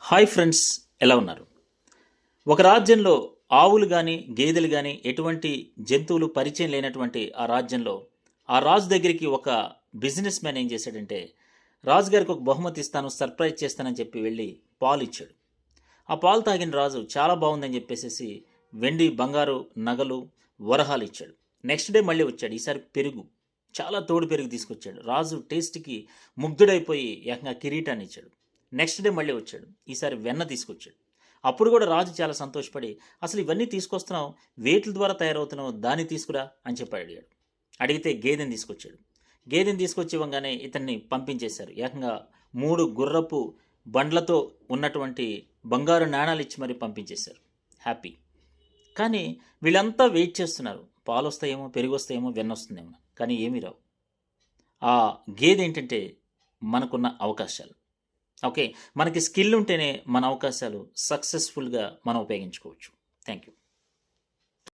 Hi friends, ఎలా ఉన్నారు? ఒక రాజ్యంలో ఆవులు కానీ గేదెలు కానీ ఎటువంటి జంతువులు పరిచయం లేనటువంటి ఆ రాజ్యంలో ఆ రాజు దగ్గరికి ఒక బిజినెస్ మ్యాన్ ఏం చేశాడంటే, రాజుగారికి ఒక బహుమతి ఇస్తాను, సర్ప్రైజ్ చేస్తానని చెప్పి వెళ్ళి పాలు ఇచ్చాడు. ఆ పాలు తాగిన రాజు చాలా బాగుందని చెప్పేసి వెండి బంగారు నగలు వరహాలు ఇచ్చాడు. నెక్స్ట్ డే మళ్ళీ వచ్చాడు. ఈసారి పెరుగు, చాలా తోడు పెరుగు తీసుకొచ్చాడు. రాజు టేస్ట్కి ముగ్ధుడైపోయి ఏకంగా కిరీటాన్ని ఇచ్చాడు. నెక్స్ట్ డే మళ్ళీ వచ్చాడు. ఈసారి వెన్న తీసుకొచ్చాడు. అప్పుడు కూడా రాజు చాలా సంతోషపడి, అసలు ఇవన్నీ తీసుకొస్తున్నావు, వేట్ల ద్వారా తయారవుతున్నావు, దాన్ని తీసుకురా అని చెప్పి అడిగాడు. అడిగితే గేదెని తీసుకొచ్చాడు. గేదెని తీసుకొచ్చి ఇవ్వగానే ఇతన్ని పంపించేశారు. ఏకంగా 3 గుర్రపు బండ్లతో ఉన్నటువంటి బంగారు నాణాలు ఇచ్చి మరీ పంపించేశారు. హ్యాపీ. కానీ వీళ్ళంతా వెయిట్ చేస్తున్నారు, పాలు వస్తాయేమో, పెరుగు వస్తాయేమో, వెన్న వస్తుందేమో. కానీ ఏమీ రావు. ఆ గేదె ఏంటంటే మనకున్న అవకాశాలు. ఓకే, మనకి స్కిల్ ఉంటేనే మన అవకాశాలు సక్సెస్ఫుల్గా మనం ఉపయోగించుకోవచ్చు. Thank you.